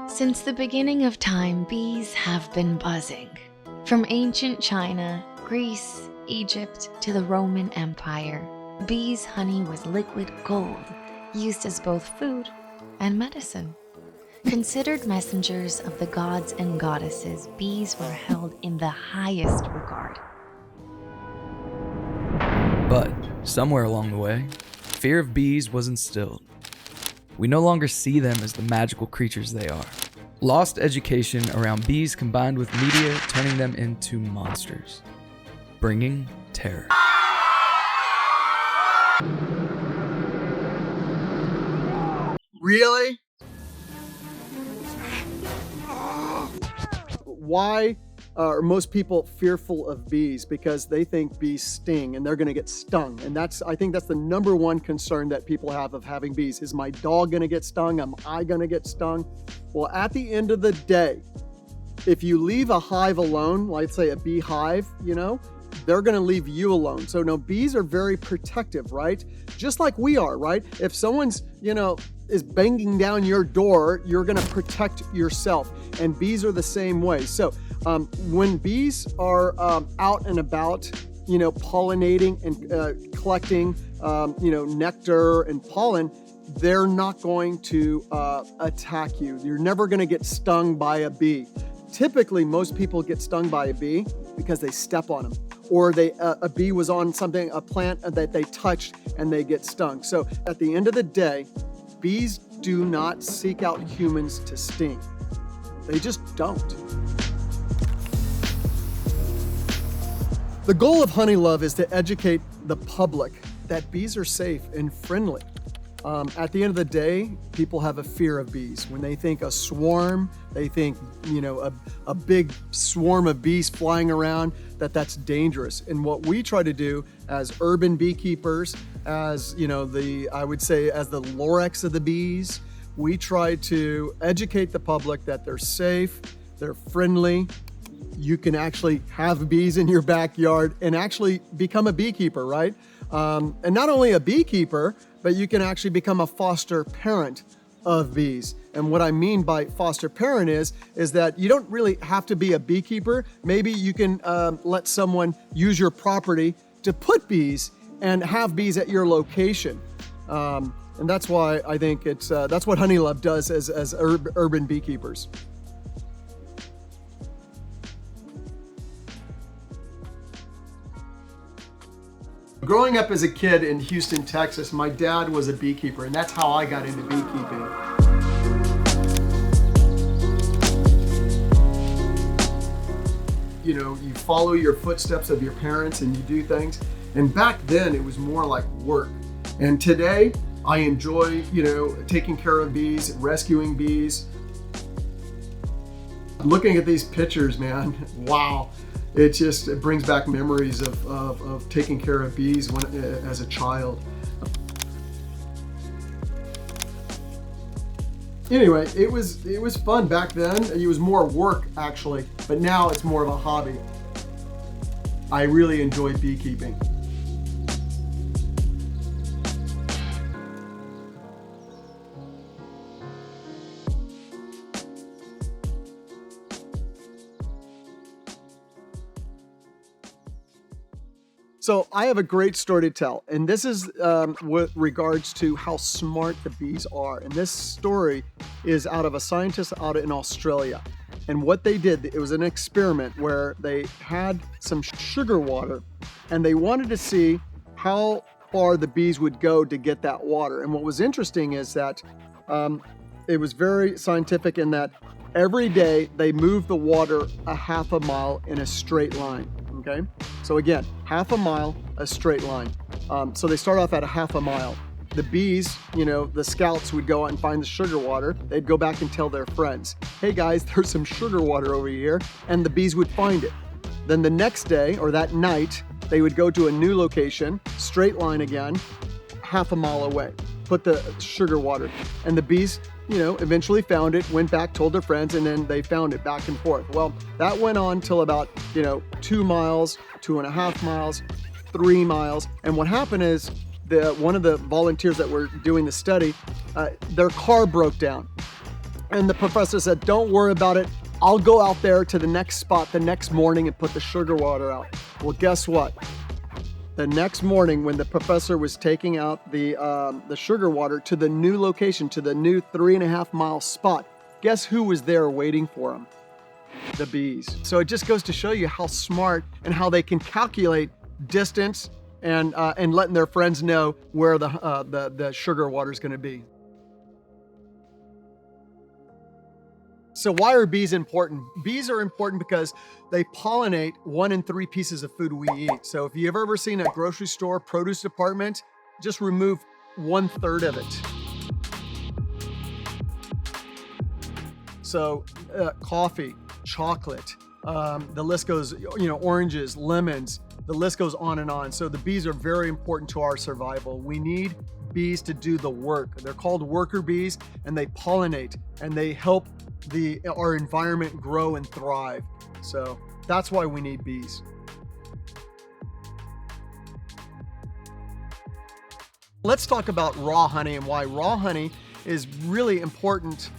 Since the beginning of time, bees have been buzzing. From ancient China, Greece, Egypt, to the Roman Empire, bees' honey was liquid gold, used as both food and medicine. Considered messengers of the gods and goddesses, bees were held in the highest regard. But somewhere along the way, fear of bees was instilled. We no longer see them as the magical creatures they are. Lost education around bees combined with media turning them into monsters, bringing terror. Really? Why are most people fearful of bees? Because they think bees sting and they're going to get stung. And I think that's the number one concern that people have of having bees. Is my dog going to get stung? Am I going to get stung? Well, at the end of the day, if you leave a hive alone, like say a beehive, they're going to leave you alone. So no, bees are very protective, right? Just like we are, right? If someone's, is banging down your door, you're going to protect yourself. And bees are the same way. So when bees are out and about, pollinating and collecting, nectar and pollen, they're not going to attack you. You're never going to get stung by a bee. Typically, most people get stung by a bee because they step on them, or a bee was on a plant that they touched and they get stung. So at the end of the day, bees do not seek out humans to sting. They just don't. The goal of Honey Love is to educate the public that bees are safe and friendly. At the end of the day, people have a fear of bees. When they think a swarm, they think, a big swarm of bees flying around, that's dangerous. And what we try to do as urban beekeepers, as, I would say as the Lorigs of the bees, we try to educate the public that they're safe, they're friendly. You can actually have bees in your backyard and actually become a beekeeper, right? And not only a beekeeper, but you can actually become a foster parent of bees. And what I mean by foster parent is that you don't really have to be a beekeeper. Maybe you can let someone use your property to put bees and have bees at your location. And that's why I think that's what Honey Love does as urban beekeepers. Growing up as a kid in Houston, Texas, my dad was a beekeeper, and that's how I got into beekeeping. You follow your footsteps of your parents and you do things. And back then it was more like work. And today I enjoy, taking care of bees, rescuing bees. Looking at these pictures, man, wow. It brings back memories of taking care of bees as a child. Anyway, it was fun back then. It was more work actually, but now it's more of a hobby. I really enjoy beekeeping. So I have a great story to tell, and this is with regards to how smart the bees are. And this story is out of a scientist out in Australia. And what they did, it was an experiment where they had some sugar water, and they wanted to see how far the bees would go to get that water. And what was interesting is that it was very scientific in that every day they moved the water a half a mile in a straight line. Okay, so again, half a mile, a straight line. So they start off at a half a mile. The bees, the scouts would go out and find the sugar water. They'd go back and tell their friends, hey guys, there's some sugar water over here. And the bees would find it. Then the next day or that night, they would go to a new location, straight line again, half a mile away, put the sugar water. And the bees, eventually found it, went back, told their friends, and then they found it back and forth. Well, that went on till about, 2 miles, 2.5 miles. 3 miles. And what happened is one of the volunteers that were doing the study, their car broke down. And the professor said, don't worry about it. I'll go out there to the next spot the next morning and put the sugar water out. Well, guess what? The next morning when the professor was taking out the sugar water to the new location, to the new 3.5 mile spot, guess who was there waiting for him? The bees. So it just goes to show you how smart and how they can calculate distance and letting their friends know where the sugar water is going to be. So why are bees important? Bees are important because they pollinate 1 in 3 pieces of food we eat. So if you've ever seen a grocery store produce department, just remove 1/3 of it. So coffee, chocolate, the list goes, oranges, lemons, the list goes on and on. So the bees are very important to our survival. We need bees to do the work. They're called worker bees, and they pollinate and they help our environment grow and thrive. So that's why we need bees. Let's talk about raw honey and why raw honey is really important,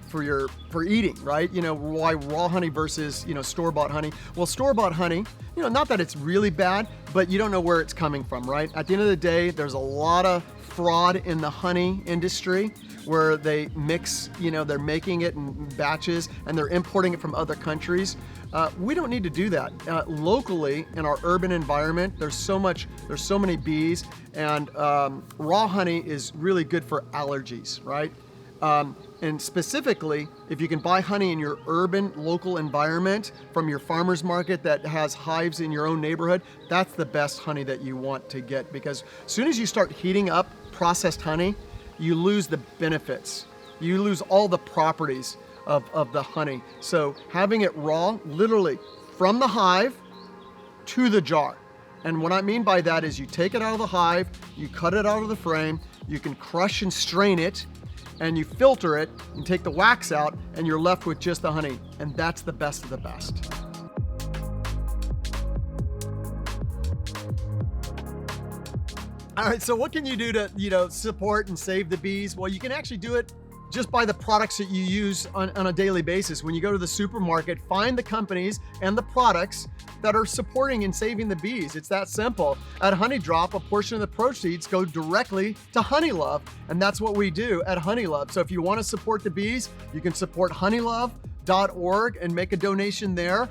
for eating, right? Why raw honey versus, store-bought honey. Well, store-bought honey, not that it's really bad, but you don't know where it's coming from, right? At the end of the day, there's a lot of fraud in the honey industry where they mix, they're making it in batches and they're importing it from other countries. We don't need to do that. Locally, in our urban environment, there's so many bees, and raw honey is really good for allergies, right? And specifically, if you can buy honey in your urban local environment from your farmer's market that has hives in your own neighborhood, that's the best honey that you want to get, because as soon as you start heating up processed honey, you lose the benefits. You lose all the properties of the honey. So having it raw, literally from the hive to the jar. And what I mean by that is you take it out of the hive, you cut it out of the frame, you can crush and strain it, and you filter it and take the wax out, and you're left with just the honey. And that's the best of the best. All right, so what can you do to, support and save the bees? Well, you can actually do it just by the products that you use on a daily basis. When you go to the supermarket, find the companies and the products that are supporting and saving the bees. It's that simple. At Honeydrop, a portion of the proceeds go directly to Honeylove, and that's what we do at Honeylove. So if you want to support the bees, you can support honeylove.org and make a donation there.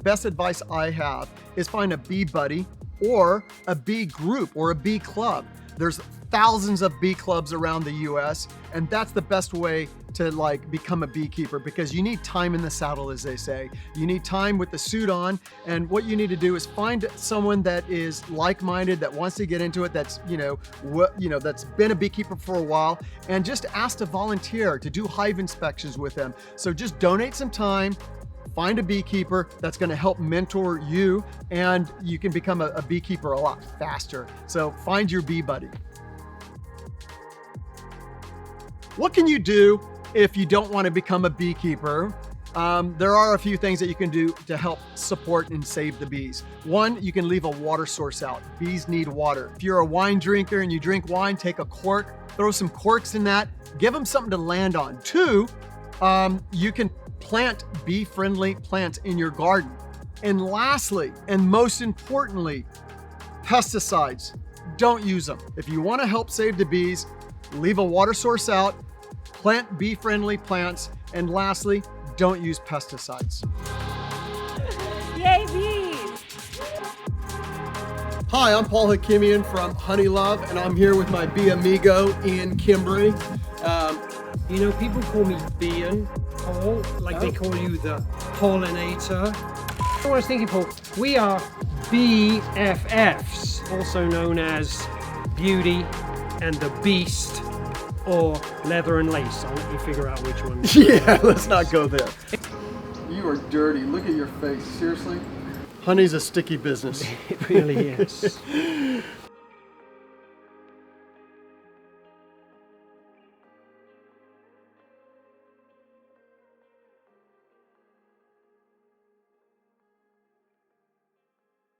Best advice I have is find a bee buddy or a bee group or a bee club. There's thousands of bee clubs around the US, and that's the best way to become a beekeeper, because you need time in the saddle, as they say. You need time with the suit on, and what you need to do is find someone that is like-minded, that wants to get into it, that's that's been a beekeeper for a while, and just ask to volunteer to do hive inspections with them. So just donate some time, find a beekeeper that's going to help mentor you, and you can become a beekeeper a lot faster. So find your bee buddy. What can you do if you don't want to become a beekeeper? There are a few things that you can do to help support and save the bees. One, you can leave a water source out. Bees need water. If you're a wine drinker and you drink wine, take a cork, throw some corks in that, give them something to land on. Two, you can plant bee-friendly plants in your garden. And lastly, and most importantly, pesticides. Don't use them. If you want to help save the bees, leave a water source out, plant bee-friendly plants, and lastly, don't use pesticides. Yay, bees! Hi, I'm Paul Hekimian from Honeylove, and I'm here with my bee amigo, Ian Kimbry. People call me Bean, Paul, they call you the pollinator. I was thinking, Paul, we are BFFs, also known as Beauty and the Beast, or Leather and Lace. I'll let you figure out which one. Yeah, let's not go there. You are dirty. Look at your face. Seriously? Honey's a sticky business. It really is.